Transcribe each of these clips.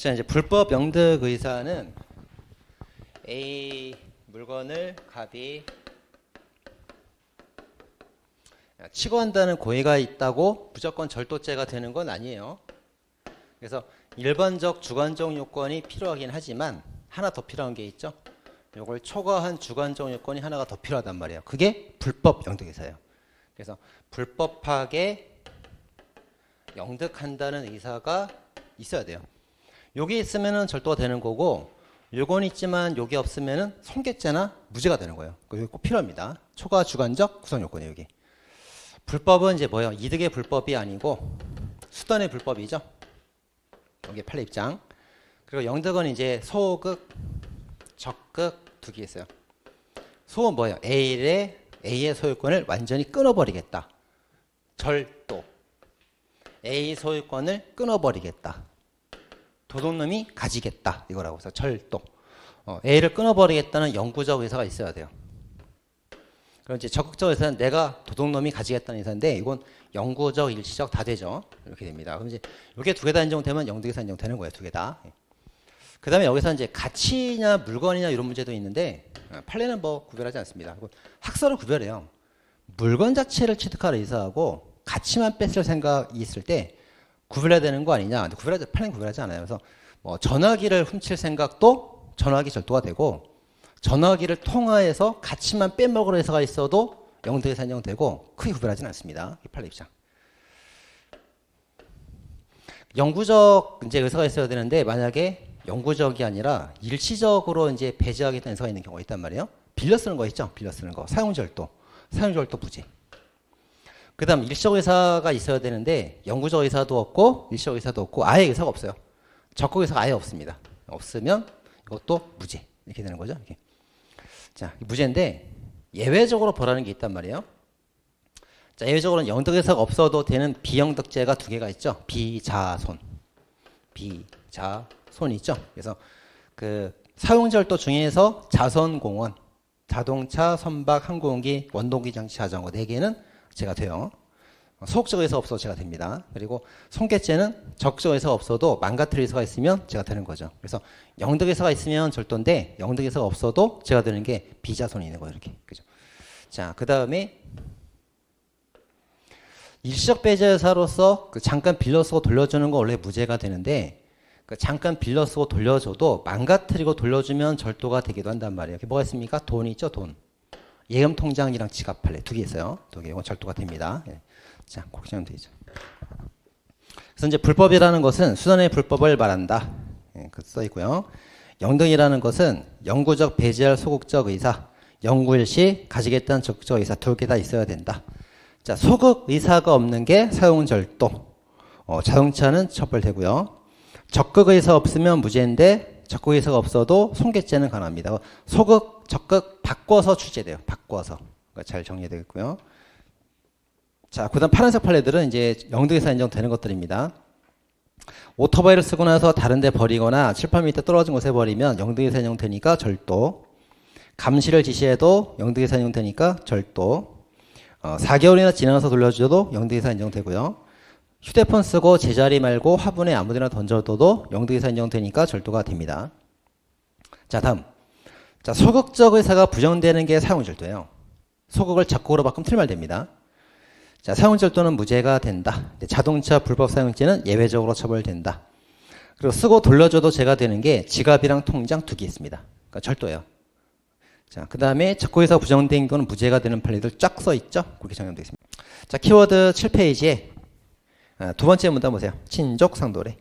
자, 이제 불법 영득 의사는 A 물건을 갑이 취거한다는 고의가 있다고 무조건 절도죄가 되는 건 아니에요. 그래서 일반적 주관적 요건이 필요하긴 하지만 하나 더 필요한 게 있죠. 이걸 초과한 주관적 요건이 하나가 더 필요하단 말이에요. 그게 불법 영득 의사예요. 그래서 불법하게 영득한다는 의사가 있어야 돼요. 요게 있으면은 절도가 되는 거고, 요건 있지만 요게 없으면은 손괴죄나 무죄가 되는 거예요. 이거 꼭 필요합니다. 초과 주관적 구성 요건이에요, 여기. 불법은 이제 뭐예요? 이득의 불법이 아니고 수단의 불법이죠. 여기 판례 입장. 그리고 영득은 이제 소극, 적극 두 개 있어요. 소은 뭐예요? A의 소유권을 완전히 끊어버리겠다. 절도. A 소유권을 끊어버리겠다. 도둑놈이 가지겠다. 이거라고 해서 절도. A를 끊어버리겠다는 영구적 의사가 있어야 돼요. 그럼 이제 적극적 의사는 내가 도둑놈이 가지겠다는 의사인데, 이건 영구적, 일시적 다 되죠. 이렇게 됩니다. 그럼 이제 이게 두 개 다 인정되면 영득의사 인정되는 거예요. 두 개 다. 그 다음에 여기서 이제 가치냐 물건이냐 이런 문제도 있는데, 판례는 뭐 구별하지 않습니다. 학설을 구별해요. 물건 자체를 취득할 의사하고 가치만 뺏을 생각이 있을 때 구별해야 되는 거 아니냐. 근데 판례는 구별하지 않아요. 그래서 뭐 전화기를 훔칠 생각도 전화기 절도가 되고, 전화기를 통화해서 가치만 빼먹을 의사가 있어도 영득의사 인정되고, 크게 구별하지는 않습니다. 이 판례 입장. 영구적 이제 의사가 있어야 되는데, 만약에 영구적이 아니라 일시적으로 이제 배제하겠다는 의사가 있는 경우가 있단 말이에요. 빌려 쓰는 거 있죠? 빌려 쓰는 거. 사용절도 부재. 그 다음 일시적 의사가 있어야 되는데, 영구적 의사도 없고 일시적 의사도 없고 아예 의사가 없어요. 적극 의사가 아예 없습니다. 없으면 이것도 무죄. 이렇게 되는 거죠. 이렇게. 자, 무죄인데 예외적으로 벌하는 게 있단 말이에요. 자, 예외적으로는 영득 의사가 없어도 되는 비영득죄가 두 개가 있죠. 비자손 있죠. 그래서 그 사용절도 중에서 자선공원, 자동차, 선박, 항공기, 원동기 장치, 자전거 4개는 제가 돼요. 소극적 의사가 없어도 제가 됩니다. 그리고 손괴죄는 적극적 의사가 없어도 망가뜨릴 의사가 있으면 제가 되는 거죠. 그래서 영득 의사가 있으면 절도인데, 영득 의사가 없어도 제가 되는 게 비자손이 있는 거예요. 이렇게. 그죠? 자, 그 다음에 일시적 배제 의사로서 그 잠깐 빌려 쓰고 돌려주는 거 원래 무죄가 되는데, 그 잠깐 빌려 쓰고 돌려줘도 망가뜨리고 돌려주면 절도가 되기도 한단 말이에요. 뭐가 있습니까? 돈 있죠, 돈. 예금 통장이랑 지갑 판례 두 개 있어요. 두 개. 이건 절도가 됩니다. 예. 자, 그렇게 하면 되죠. 그래서 이제 불법이라는 것은 수단의 불법을 말한다. 예, 그 써 있고요. 영등이라는 것은 영구적 배제할 소극적 의사, 영구일시 가지겠다는 적극적 의사 두 개 다 있어야 된다. 자, 소극 의사가 없는 게 사용절도. 자동차는 처벌되고요. 적극 의사 없으면 무죄인데, 적극 의사가 없어도 손괴죄는 가능합니다. 소극, 적극 바꿔서 출제돼요. 바꿔서. 잘 정리되겠고요. 자, 그 다음 파란색 판례들은 이제 영득의사 인정되는 것들입니다. 오토바이를 쓰고 나서 다른 데 버리거나 칠판 밑에 떨어진 곳에 버리면 영득의사 인정되니까 절도. 감시를 지시해도 영득의사 인정되니까 절도. 4개월이나 지나서 돌려줘도 영득의사 인정되고요. 휴대폰 쓰고 제자리 말고 화분에 아무데나 던져둬도 영득의사 인정되니까 절도가 됩니다. 자, 다음. 자, 소극적 의사가 부정되는 게 사용절도예요. 소극을 적극으로 바꾸면 틀말됩니다. 자, 사용절도는 무죄가 된다. 자동차 불법 사용죄는 예외적으로 처벌된다. 그리고 쓰고 돌려줘도 죄가 되는 게 지갑이랑 통장 두 개 있습니다. 그러니까 절도예요. 자, 그 다음에 적극 의사가 부정된 거는 무죄가 되는 판례들 쫙 써 있죠? 그렇게 정리되어 있습니다. 자, 키워드 7페이지에 두 번째 문단 보세요. 친족 상도례.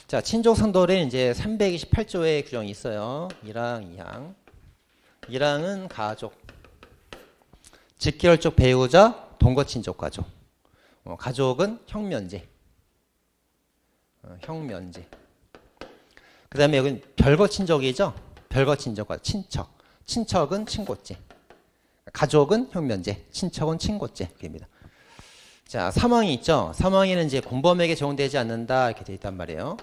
자, 친족 상도례 이제 328조의 규정이 있어요. 1항, 2항. 1항은 가족, 직계혈족 배우자, 동거친족 가족. 가족은 형면제. 형면제. 그 다음에 여기는 별거친족이죠. 별거친족 가족, 친척. 친척은 친고죄. 가족은 형면제, 친척은 친고죄입니다. 자, 사망이 있죠. 사망에는 이제 공범에게 적용되지 않는다 이렇게 되어 있단 말이에요.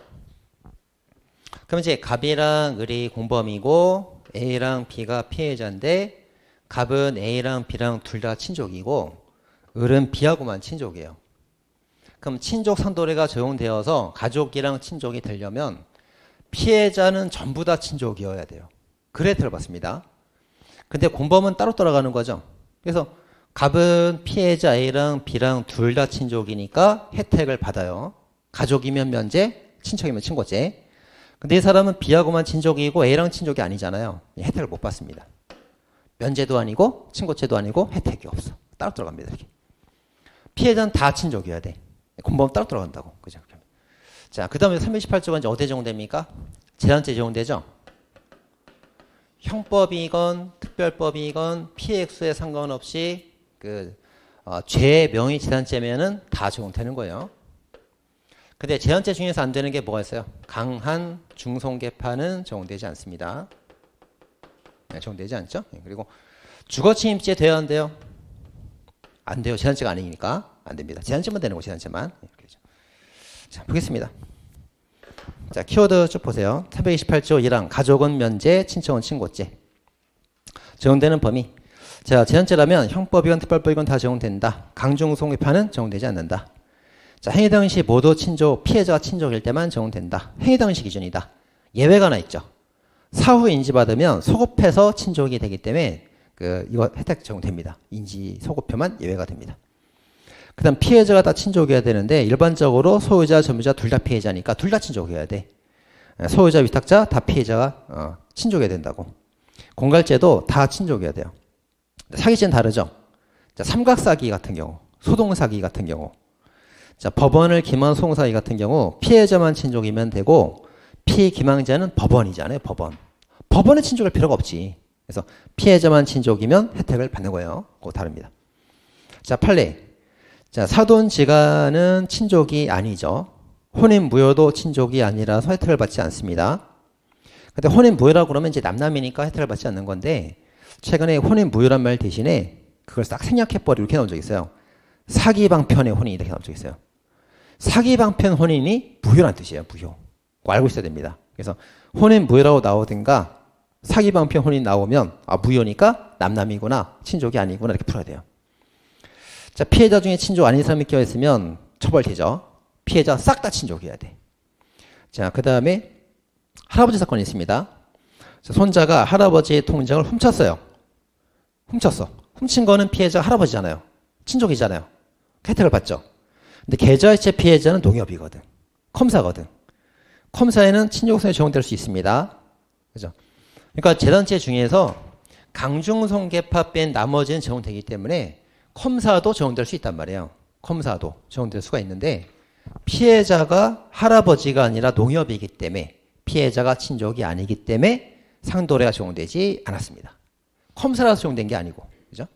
그럼 이제 갑이랑 을이 공범이고 A랑 B가 피해자인데, 갑은 A랑 B랑 둘 다 친족이고 을은 B하고만 친족이에요. 그럼 친족 상도례가 적용되어서 가족이랑 친족이 되려면 피해자는 전부 다 친족이어야 돼요. 그래 들어봤습니다. 근데 공범은 따로 돌아가는 거죠. 그래서 갑은 피해자 A랑 B랑 둘 다 친족이니까 혜택을 받아요. 가족이면 면제, 친척이면 친고죄. 근데 이 사람은 B하고만 친족이고 A랑 친족이 아니잖아요. 혜택을 못 받습니다. 면제도 아니고 친고죄도 아니고 혜택이 없어. 따로 들어갑니다. 이렇게. 피해자는 다 친족이어야 돼. 공범은 따로 들어간다고. 그죠? 자, 그 다음에 328조가 이제 어디에 적용됩니까? 재산죄 적용되죠? 형법이건 특별법이건 피해 액수에 상관없이 죄의 명의 재산죄면은 다 적용되는 거예요. 근데 재산죄 중에서 안 되는 게 뭐가 있어요? 강한 중손괴파는 적용되지 않습니다. 네, 적용되지 않죠? 그리고 주거침입죄 돼야 안 돼요? 안 돼요. 재산죄가 아니니까 안 됩니다. 재산죄만 되는 거 재산죄만. 자, 보겠습니다. 자, 키워드 쭉 보세요. 328조 1항 가족은 면제, 친척은 친고죄. 적용되는 범위. 자, 재산죄라면 형법이건 특별법이건 다 적용된다. 강중손괴파는 적용되지 않는다. 자, 행위 당시 모두 친족, 피해자가 친족일 때만 적용된다. 행위 당시 기준이다. 예외가 하나 있죠. 사후 인지받으면 소급해서 친족이 되기 때문에 이거 혜택 적용됩니다. 인지 소급표만 예외가 됩니다. 그 다음 피해자가 다 친족이어야 되는데 일반적으로 소유자, 점유자 둘 다 피해자니까 둘 다 친족이어야 돼. 소유자, 위탁자 다 피해자가 친족이어야 된다고. 공갈죄도 다 친족이어야 돼요. 사기죄는 다르죠. 자, 삼각사기 같은 경우, 소동사기 같은 경우, 자, 법원을 기망한 소동사기 같은 경우 피해자만 친족이면 되고 피기망자는 법원이잖아요. 법원에 친족할 필요가 없지. 그래서 피해자만 친족이면 혜택을 받는 거예요. 그거 다릅니다. 자, 판례. 자, 사돈지간은 친족이 아니죠. 혼인무효도 친족이 아니라서 혜택을 받지 않습니다. 근데 혼인무효라고 그러면 이제 남남이니까 혜택을 받지 않는 건데 최근에 혼인무효란 말 대신에 그걸 싹 생략해버리고 이렇게 나온 적이 있어요. 사기방편의 혼인이 이렇게 나온 적이 있어요. 사기방편 혼인이 무효란 뜻이에요. 무효. 그거 알고 있어야 됩니다. 그래서 혼인무효라고 나오든가 사기방편 혼인 나오면 무효니까 남남이구나 친족이 아니구나 이렇게 풀어야 돼요. 자, 피해자 중에 친족 아닌 사람이 껴있으면 처벌되죠. 피해자 싹 다 친족이어야 돼. 자, 그 다음에 할아버지 사건이 있습니다. 자, 손자가 할아버지의 통장을 훔쳤어요. 훔친 거는 피해자 할아버지잖아요. 친족이잖아요. 혜택을 받죠. 근데 계좌이체 피해자는 농협이거든. 컴사거든. 컴사에는 친족성이 적용될 수 있습니다. 그죠? 그러니까 재산죄 중에서 강중손괴파 뺀 나머지는 적용되기 때문에 컴사도 적용될 수 있단 말이에요. 컴사도 적용될 수가 있는데 피해자가 할아버지가 아니라 농협이기 때문에 피해자가 친족이 아니기 때문에 상도례가 적용되지 않았습니다. 컴사라서 적용된 게 아니고. 그죠?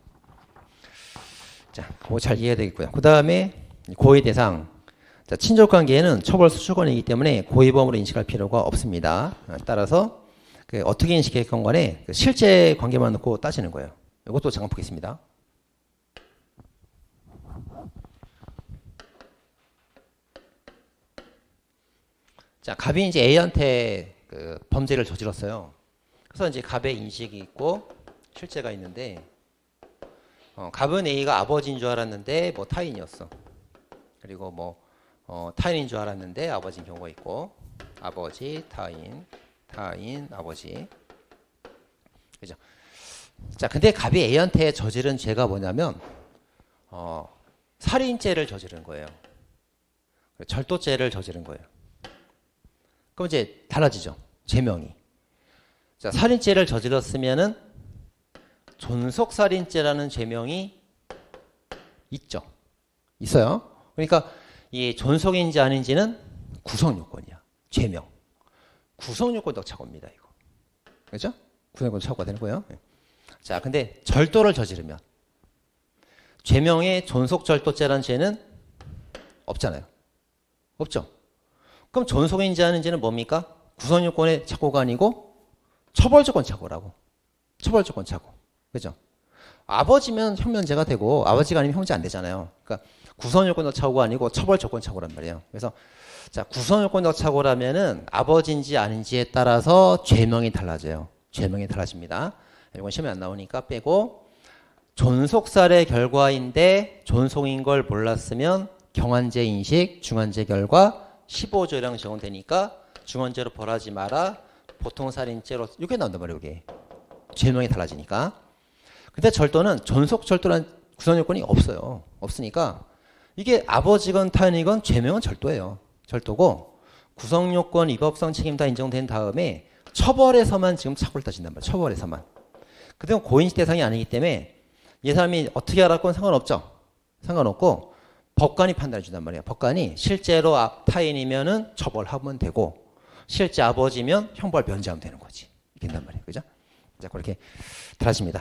자, 그거 잘 이해해야 되겠고요. 그 다음에 고의 대상. 자, 친족관계에는 처벌 수출권이기 때문에 고의범으로 인식할 필요가 없습니다. 따라서 어떻게 인식했건 간에 실제 관계만 놓고 따지는 거예요. 이것도 잠깐 보겠습니다. 자, 갑이 이제 A한테 범죄를 저질렀어요. 그래서 이제 갑의 인식이 있고 실제가 있는데, 갑은 A가 아버지인 줄 알았는데 뭐 타인이었어. 그리고 뭐 타인인 줄 알았는데 아버지인 경우가 있고, 아버지, 타인, 아버지. 그죠? 자, 근데 갑이 A한테 저지른 죄가 뭐냐면 살인죄를 저지른 거예요. 절도죄를 저지른 거예요. 그럼 이제 달라지죠. 죄명이. 자, 살인죄를 저질렀으면은 존속살인죄라는 죄명이 있죠. 있어요. 그러니까 이 존속인지 아닌지는 구성요건이야. 죄명. 구성요건도 착오입니다. 이거. 그렇죠? 구성요건도 착오가 되는 거예요. 자, 근데 절도를 저지르면 죄명에 존속절도죄라는 죄는 없잖아요. 없죠. 그럼 존속인지 아닌지는 뭡니까? 구성요건의 착오가 아니고 처벌조건 착오라고. 처벌조건 착오. 그죠? 아버지면 형면죄가 되고 아버지가 아니면 형제 안 되잖아요. 그러니까 구성요건적 착오가 아니고 처벌조건 착오란 말이에요. 그래서 자, 구성요건적 착오라면은 아버지인지 아닌지에 따라서 죄명이 달라져요. 죄명이 달라집니다. 이건 시험에 안 나오니까 빼고, 존속살의 결과인데 존속인 걸 몰랐으면 경한죄 인식, 중한죄 결과 15조랑 적용되니까 중한죄로 벌하지 마라. 보통살인죄로 이게 나온단 말이에요. 이게 죄명이 달라지니까. 근데 절도는 존속절도라는 구성요건이 없어요. 없으니까 이게 아버지건 타인이건 죄명은 절도예요. 절도고 구성요건, 위법성 책임 다 인정된 다음에 처벌에서만 지금 착오를 따진단 말이에요. 처벌에서만. 그때는 고인식 대상이 아니기 때문에 이 사람이 어떻게 알았건 상관없죠. 상관없고 법관이 판단해 준단 말이에요. 법관이 실제로 타인이면은 처벌하면 되고 실제 아버지면 형벌 면제하면 되는 거지. 이렇게 된단 말이에요. 그죠? 자, 그렇게 달라집니다.